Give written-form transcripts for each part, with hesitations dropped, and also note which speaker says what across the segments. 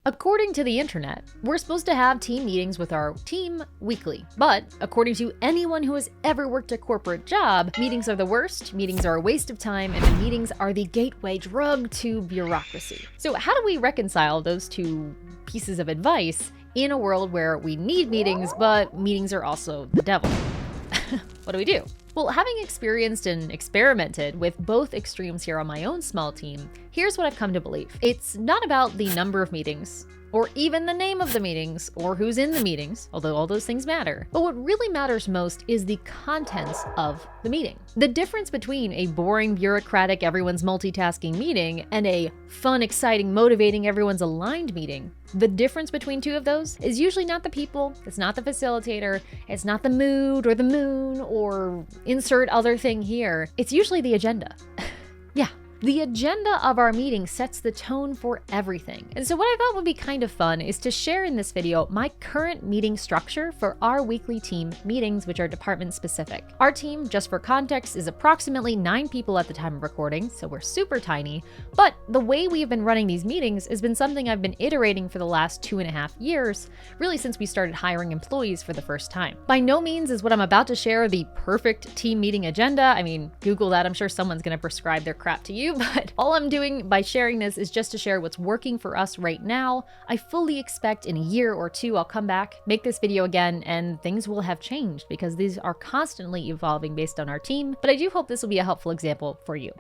Speaker 1: According to the internet, we're supposed to have team meetings with our team weekly. But according to anyone who has ever worked a corporate job, meetings are the worst, meetings are a waste of time, and meetings are the gateway drug to bureaucracy. So how do we reconcile those two pieces of advice in a world where we need meetings, but meetings are also the devil? What do? Well, having experienced and experimented with both extremes here on my own small team, here's what I've come to believe. It's not about the number of meetings, or even the name of the meetings, or who's in the meetings, although all those things matter. But what really matters most is the contents of the meeting. The difference between a boring, bureaucratic, everyone's multitasking meeting and a fun, exciting, motivating, everyone's aligned meeting, the difference between two of those is usually not the people, it's not the facilitator, it's not the mood or the moon or insert other thing here. It's usually the agenda. Yeah. The agenda of our meeting sets the tone for everything. And so what I thought would be kind of fun is to share in this video my current meeting structure for our weekly team meetings, which are department specific. Our team, just for context, is approximately 9 people at the time of recording, so we're super tiny. But the way we have been running these meetings has been something I've been iterating for the last 2.5 years, really since we started hiring employees for the first time. By no means is what I'm about to share the perfect team meeting agenda. I mean, Google that, I'm sure someone's gonna prescribe their crap to you. But all I'm doing by sharing this is just to share what's working for us right now. I fully expect in a year or two I'll come back, make this video again, and things will have changed because these are constantly evolving based on our team. But I do hope this will be a helpful example for you.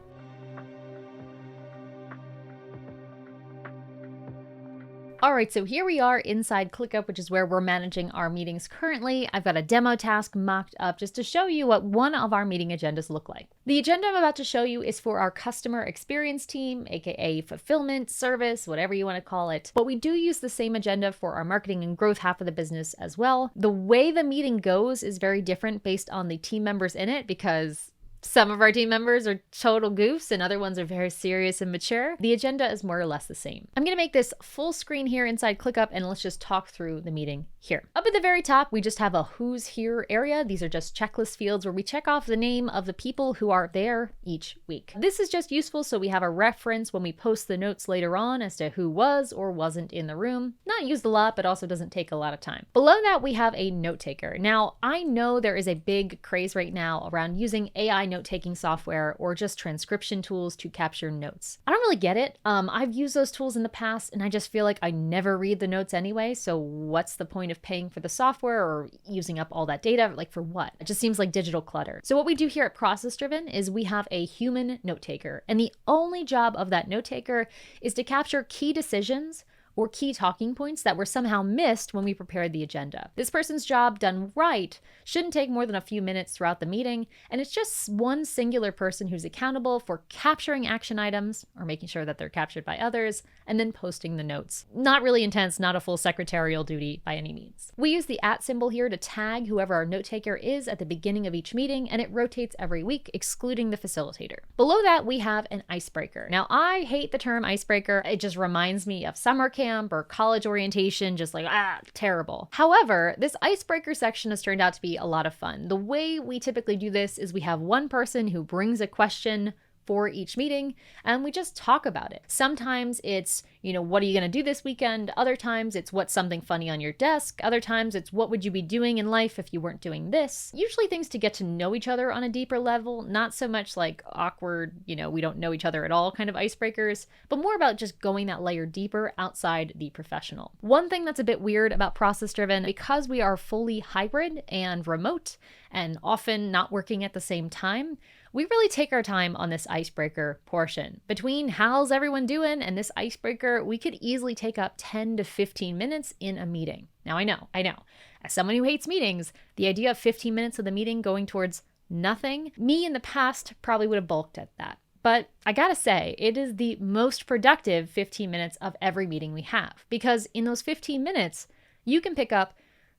Speaker 1: All right, so here we are inside ClickUp, which is where we're managing our meetings currently. I've got a demo task mocked up just to show you what one of our meeting agendas look like. The agenda I'm about to show you is for our customer experience team, aka fulfillment, service, whatever you want to call it. But we do use the same agenda for our marketing and growth half of the business as well. The way the meeting goes is very different based on the team members in it because some of our team members are total goofs and other ones are very serious and mature. The agenda is more or less the same. I'm gonna make this full screen here inside ClickUp and let's just talk through the meeting here. Up at the very top, we just have a who's here area. These are just checklist fields where we check off the name of the people who are there each week. This is just useful so we have a reference when we post the notes later on as to who was or wasn't in the room. Not used a lot, but also doesn't take a lot of time. Below that, we have a note taker. Now, I know there is a big craze right now around using AI note-taking software or just transcription tools to capture notes. I don't really get it. I've used those tools in the past and I just feel like I never read the notes anyway. So what's the point of paying for the software or using up all that data? Like for what? It just seems like digital clutter. So what we do here at ProcessDriven is we have a human note taker, and the only job of that note taker is to capture key decisions or key talking points that were somehow missed when we prepared the agenda. This person's job done right shouldn't take more than a few minutes throughout the meeting, and it's just one singular person who's accountable for capturing action items or making sure that they're captured by others, and then posting the notes. Not really intense, not a full secretarial duty by any means. We use the @ symbol here to tag whoever our note taker is at the beginning of each meeting, and it rotates every week, excluding the facilitator. Below that, we have an icebreaker. Now, I hate the term icebreaker. It just reminds me of summer camp or college orientation, just like, terrible. However, this icebreaker section has turned out to be a lot of fun. The way we typically do this is we have one person who brings a question for each meeting and we just talk about it. Sometimes it's, what are you going to do this weekend? Other times it's what's something funny on your desk. Other times it's what would you be doing in life if you weren't doing this? Usually things to get to know each other on a deeper level, not so much like awkward, we don't know each other at all kind of icebreakers, but more about just going that layer deeper outside the professional. One thing that's a bit weird about ProcessDriven, because we are fully hybrid and remote and often not working at the same time, we really take our time on this icebreaker portion. Between how's everyone doing and this icebreaker, we could easily take up 10 to 15 minutes in a meeting. Now I know, as someone who hates meetings, the idea of 15 minutes of the meeting going towards nothing, me in the past probably would have balked at that. But I gotta say, it is the most productive 15 minutes of every meeting we have, because in those 15 minutes, you can pick up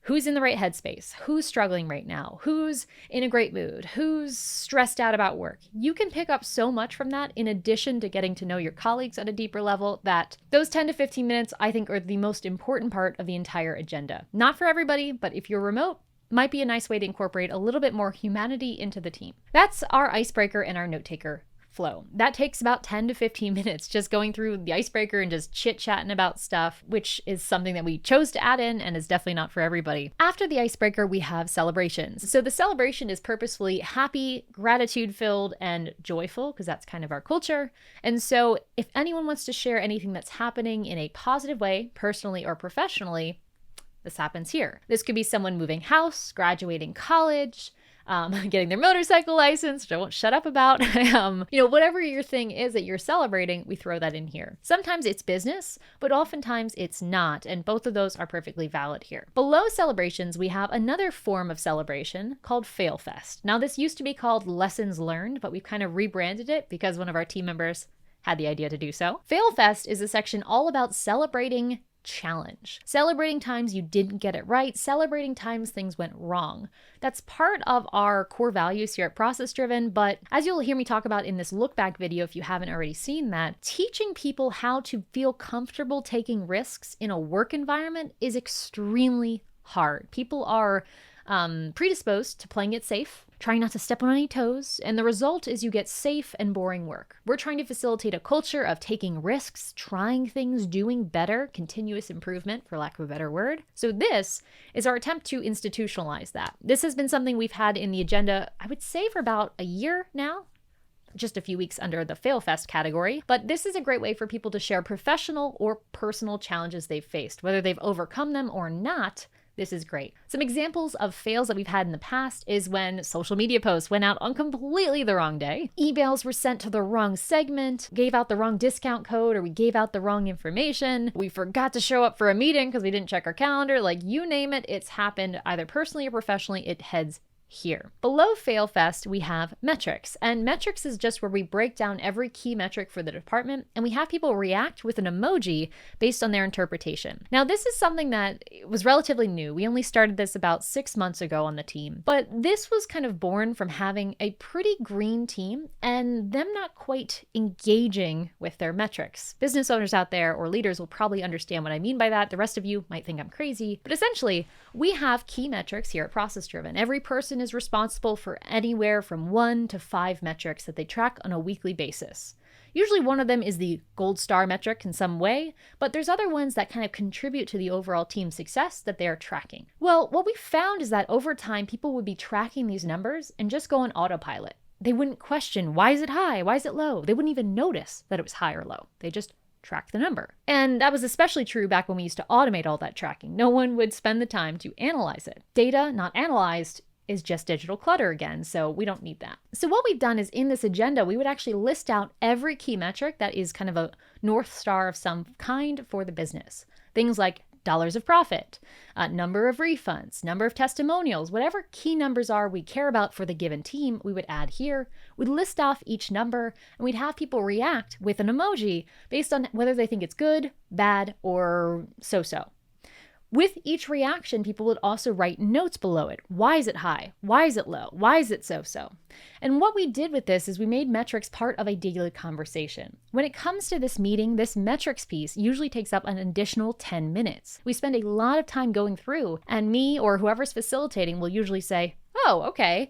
Speaker 1: who's in the right headspace, who's struggling right now, who's in a great mood, who's stressed out about work. You can pick up so much from that in addition to getting to know your colleagues at a deeper level that those 10 to 15 minutes, I think, are the most important part of the entire agenda. Not for everybody, but if you're remote, might be a nice way to incorporate a little bit more humanity into the team. That's our icebreaker and our note taker flow. That takes about 10 to 15 minutes just going through the icebreaker and just chit-chatting about stuff, which is something that we chose to add in and is definitely not for everybody. After the icebreaker, we have celebrations. So the celebration is purposefully happy, gratitude-filled, and joyful, because that's kind of our culture. And so if anyone wants to share anything that's happening in a positive way, personally or professionally, this happens here. This could be someone moving house, graduating college, getting their motorcycle license, which I won't shut up about. Whatever your thing is that you're celebrating, we throw that in here. Sometimes it's business, but oftentimes it's not, and both of those are perfectly valid here. Below celebrations, we have another form of celebration called FailFest. Now, this used to be called Lessons Learned, but we've kind of rebranded it because one of our team members had the idea to do so. FailFest is a section all about celebrating challenge. Celebrating times you didn't get it right, celebrating times things went wrong. That's part of our core values here at ProcessDriven, but as you'll hear me talk about in this look back video, if you haven't already seen that, teaching people how to feel comfortable taking risks in a work environment is extremely hard. People are predisposed to playing it safe, trying not to step on any toes, and the result is you get safe and boring work. We're trying to facilitate a culture of taking risks, trying things, doing better, continuous improvement, for lack of a better word. So this is our attempt to institutionalize that. This has been something we've had in the agenda, I would say, for about a year now. Just a few weeks under the FailFest category, but this is a great way for people to share professional or personal challenges they've faced, whether they've overcome them or not. This is great. Some examples of fails that we've had in the past is when social media posts went out on completely the wrong day, emails were sent to the wrong segment, gave out the wrong discount code, or we gave out the wrong information, we forgot to show up for a meeting because we didn't check our calendar, like you name it, it's happened either personally or professionally, it heads here. Below FailFest, we have metrics, and metrics is just where we break down every key metric for the department, and we have people react with an emoji based on their interpretation. Now, this is something that was relatively new. We only started this about 6 months ago on the team, but this was kind of born from having a pretty green team and them not quite engaging with their metrics. Business owners out there or leaders will probably understand what I mean by that. The rest of you might think I'm crazy, but essentially, we have key metrics here at ProcessDriven. Every person is responsible for anywhere from 1 to 5 metrics that they track on a weekly basis. Usually one of them is the gold star metric in some way, but there's other ones that kind of contribute to the overall team success that they are tracking. Well, what we found is that over time, people would be tracking these numbers and just go on autopilot. They wouldn't question, why is it high? Why is it low? They wouldn't even notice that it was high or low. They just track the number. And that was especially true back when we used to automate all that tracking. No one would spend the time to analyze it. Data not analyzed is just digital clutter again, so we don't need that. So what we've done is in this agenda, we would actually list out every key metric that is kind of a North Star of some kind for the business. Things like dollars of profit, number of refunds, number of testimonials, whatever key numbers are we care about for the given team, we would add here. We'd list off each number and we'd have people react with an emoji based on whether they think it's good, bad, or so-so. With each reaction, people would also write notes below it. Why is it high? Why is it low? Why is it so-so? And what we did with this is we made metrics part of a daily conversation. When it comes to this meeting, this metrics piece usually takes up an additional 10 minutes. We spend a lot of time going through, and me or whoever's facilitating will usually say, oh, okay,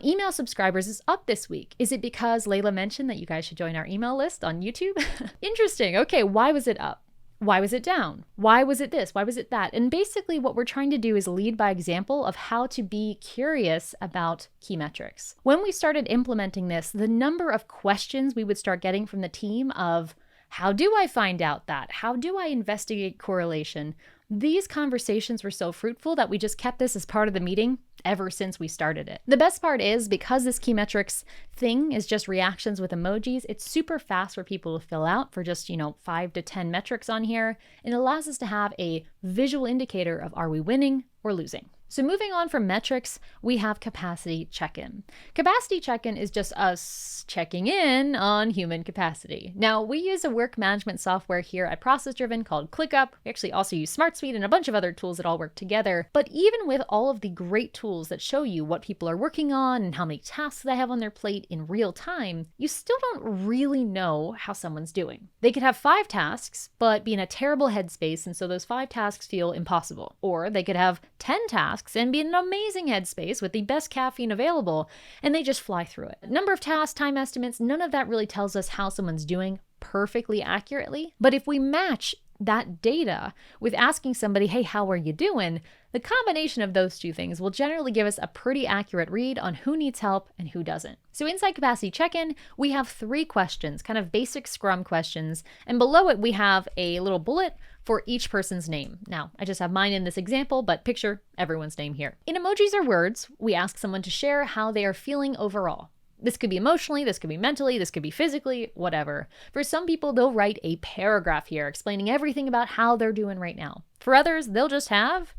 Speaker 1: email subscribers is up this week. Is it because Layla mentioned that you guys should join our email list on YouTube? Interesting. Okay, why was it up? Why was it down? Why was it this? Why was it that? And basically what we're trying to do is lead by example of how to be curious about key metrics. When we started implementing this, the number of questions we would start getting from the team of, how do I find out that? How do I investigate correlation? These conversations were so fruitful that we just kept this as part of the meeting ever since we started it. The best part is because this key metrics thing is just reactions with emojis, it's super fast for people to fill out for just, 5 to 10 metrics on here. And it allows us to have a visual indicator of are we winning or losing. So moving on from metrics, we have capacity check-in. Capacity check-in is just us checking in on human capacity. Now, we use a work management software here at ProcessDriven called ClickUp. We actually also use SmartSuite and a bunch of other tools that all work together. But even with all of the great tools that show you what people are working on and how many tasks they have on their plate in real time, you still don't really know how someone's doing. They could have 5 tasks, but be in a terrible headspace, and so those 5 tasks feel impossible. Or they could have 10 tasks tasks and be in an amazing headspace with the best caffeine available, and they just fly through it. Number of tasks, time estimates, none of that really tells us how someone's doing perfectly accurately. But if we match that data with asking somebody, hey, how are you doing? The combination of those two things will generally give us a pretty accurate read on who needs help and who doesn't. So inside Capacity Check-In, we have 3 questions, kind of basic Scrum questions, and below it we have a little bullet for each person's name. Now, I just have mine in this example, but picture everyone's name here. In emojis or words, we ask someone to share how they are feeling overall. This could be emotionally, this could be mentally, this could be physically, whatever. For some people, they'll write a paragraph here explaining everything about how they're doing right now. For others, they'll just have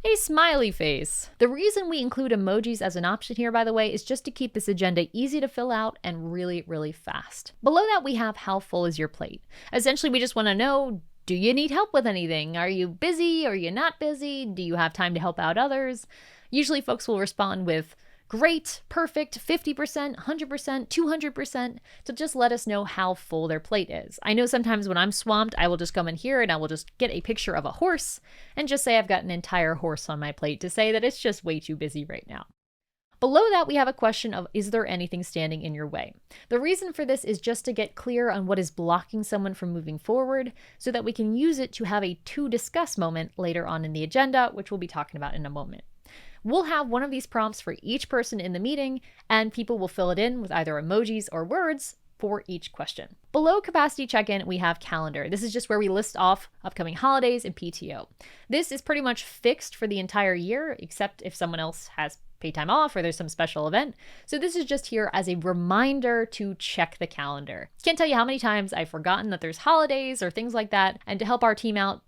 Speaker 1: a smiley face. The reason we include emojis as an option here, by the way, is just to keep this agenda easy to fill out and really, really fast. Below that, we have how full is your plate. Essentially, we just want to know, do you need help with anything? Are you busy? Are you not busy? Do you have time to help out others? Usually folks will respond with great, perfect, 50%, 100%, 200% to just let us know how full their plate is. I know sometimes when I'm swamped, I will just come in here and I will just get a picture of a horse and just say I've got an entire horse on my plate to say that it's just way too busy right now. Below that, we have a question of, is there anything standing in your way? The reason for this is just to get clear on what is blocking someone from moving forward so that we can use it to have a to discuss moment later on in the agenda, which we'll be talking about in a moment. We'll have one of these prompts for each person in the meeting, and people will fill it in with either emojis or words for each question. Below Capacity Check-In, we have Calendar. This is just where we list off upcoming holidays and PTO. This is pretty much fixed for the entire year, except if someone else has paid time off or there's some special event. So this is just here as a reminder to check the calendar. Can't tell you how many times I've forgotten that there's holidays or things like that, and to help our team out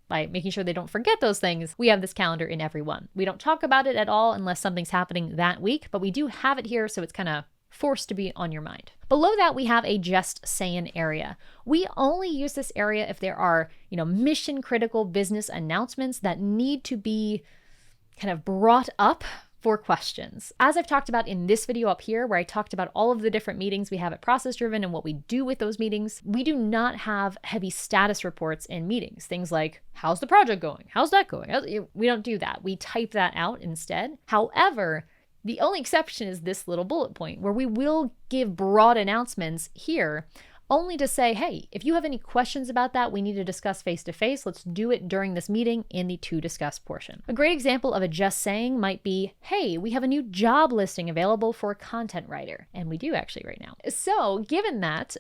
Speaker 1: by making sure they don't forget those things, we have this calendar in every one. We don't talk about it at all unless something's happening that week, but we do have it here, so it's kind of forced to be on your mind. Below that, we have a just Sayin area. We only use this area if there are, mission critical business announcements that need to be kind of brought up for questions. As I've talked about in this video up here, where I talked about all of the different meetings we have at ProcessDriven and what we do with those meetings, we do not have heavy status reports in meetings. Things like, how's the project going? How's that going? We don't do that. We type that out instead. However, the only exception is this little bullet point where we will give broad announcements here, only to say, hey, if you have any questions about that, we need to discuss face-to-face. Let's do it during this meeting in the to discuss portion. A great example of a just saying might be, hey, we have a new job listing available for a content writer. And we do actually right now. So given that,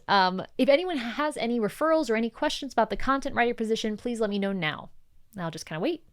Speaker 1: if anyone has any referrals or any questions about the content writer position, please let me know now. I'll just kind of wait.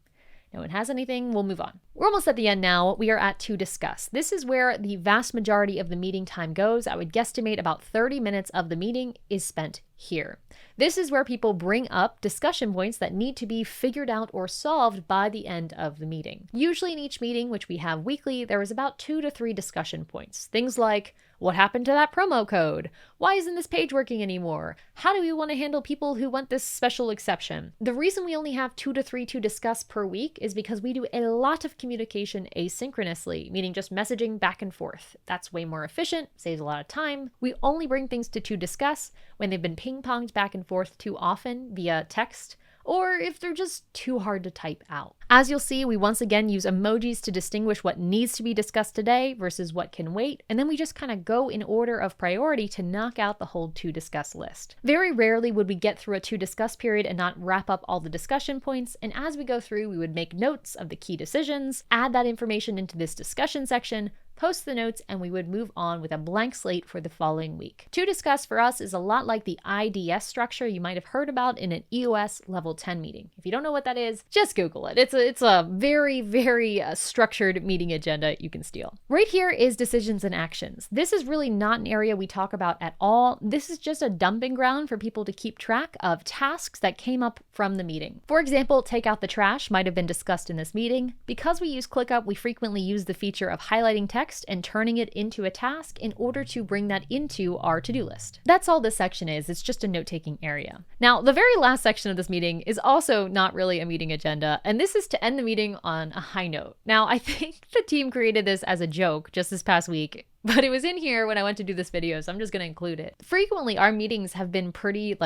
Speaker 1: No one has anything, we'll move on. We're almost at the end now. We are at to discuss. This is where the vast majority of the meeting time goes. I would guesstimate about 30 minutes of the meeting is spent here. This is where people bring up discussion points that need to be figured out or solved by the end of the meeting. Usually in each meeting, which we have weekly, there is about 2 to 3 discussion points. Things like, what happened to that promo code? Why isn't this page working anymore? How do we want to handle people who want this special exception? The reason we only have 2 to 3 to discuss per week is because we do a lot of communication asynchronously, meaning just messaging back and forth. That's way more efficient, saves a lot of time. We only bring things to discuss when they've been ping-ponged back and forth too often via text, or if they're just too hard to type out. As you'll see, we once again use emojis to distinguish what needs to be discussed today versus what can wait, and then we just kind of go in order of priority to knock out the whole to discuss list. Very rarely would we get through a to discuss period and not wrap up all the discussion points, and as we go through, we would make notes of the key decisions, add that information into this discussion section, post the notes, and we would move on with a blank slate for the following week. To discuss for us is a lot like the IDS structure you might have heard about in an EOS level 10 meeting. If you don't know what that is, just Google it. It's a very, very structured meeting agenda you can steal. Right here is decisions and actions. This is really not an area we talk about at all. This is just a dumping ground for people to keep track of tasks that came up from the meeting. For example, take out the trash might have been discussed in this meeting. Because we use ClickUp, we frequently use the feature of highlighting text and turning it into a task in order to bring that into our to-do list. That's all this section is. It's just a note-taking area. Now, the very last section of this meeting is also not really a meeting agenda, and this is to end the meeting on a high note. Now, I think the team created this as a joke just this past week, but it was in here when I went to do this video, so I'm just going to include it. Frequently, our meetings have been pretty,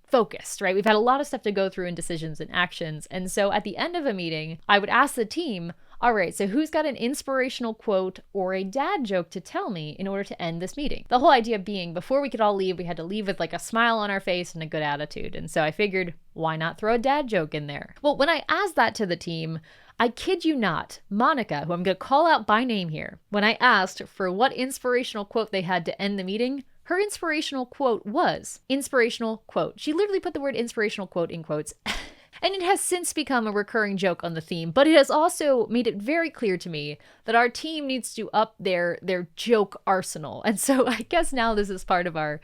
Speaker 1: focused, right? We've had a lot of stuff to go through in decisions and actions. And so at the end of a meeting, I would ask the team, all right, so who's got an inspirational quote or a dad joke to tell me in order to end this meeting? The whole idea being before we could all leave, we had to leave with like a smile on our face and a good attitude. And so I figured, why not throw a dad joke in there? Well, when I asked that to the team, I kid you not, Monica, who I'm going to call out by name here, when I asked for what inspirational quote they had to end the meeting, her inspirational quote was inspirational quote. She literally put the word inspirational quote in quotes. And it has since become a recurring joke on the theme, but it has also made it very clear to me that our team needs to up their joke arsenal. And so I guess now this is part of our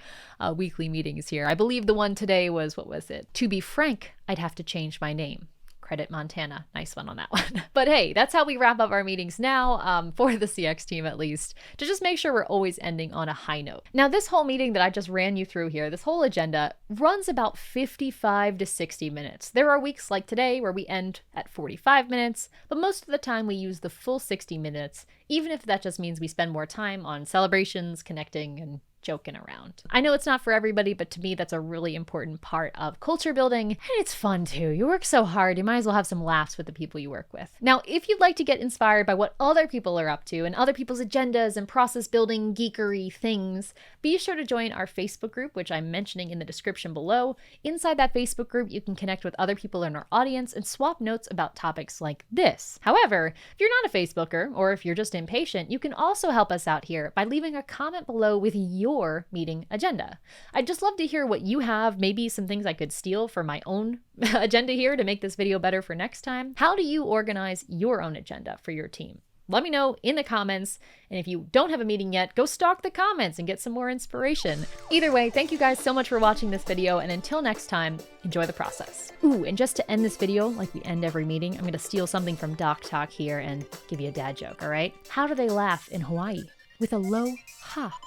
Speaker 1: weekly meetings here. I believe the one today was, what was it? To be frank, I'd have to change my name. Credit Montana. Nice one on that one. But hey, that's how we wrap up our meetings now, for the CX team at least, to just make sure we're always ending on a high note. Now, this whole meeting that I just ran you through here, this whole agenda runs about 55 to 60 minutes. There are weeks like today where we end at 45 minutes, but most of the time we use the full 60 minutes, even if that just means we spend more time on celebrations, connecting, and joking around. I know it's not for everybody, but to me, that's a really important part of culture building. And it's fun too. You work so hard, you might as well have some laughs with the people you work with. Now, if you'd like to get inspired by what other people are up to and other people's agendas and process building geekery things, be sure to join our Facebook group, which I'm mentioning in the description below. Inside that Facebook group, you can connect with other people in our audience and swap notes about topics like this. However, if you're not a Facebooker, or if you're just impatient, you can also help us out here by leaving a comment below with your meeting agenda. I'd just love to hear what you have, maybe some things I could steal for my own agenda here to make this video better for next time. How do you organize your own agenda for your team? Let me know in the comments, and if you don't have a meeting yet, go stalk the comments and get some more inspiration. Either way, thank you guys so much for watching this video, and until next time, enjoy the process. Ooh, and just to end this video, like we end every meeting, I'm gonna steal something from Doc Talk here and give you a dad joke, all right? How do they laugh in Hawaii? With a low ha.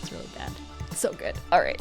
Speaker 1: It's really bad. So good. All right.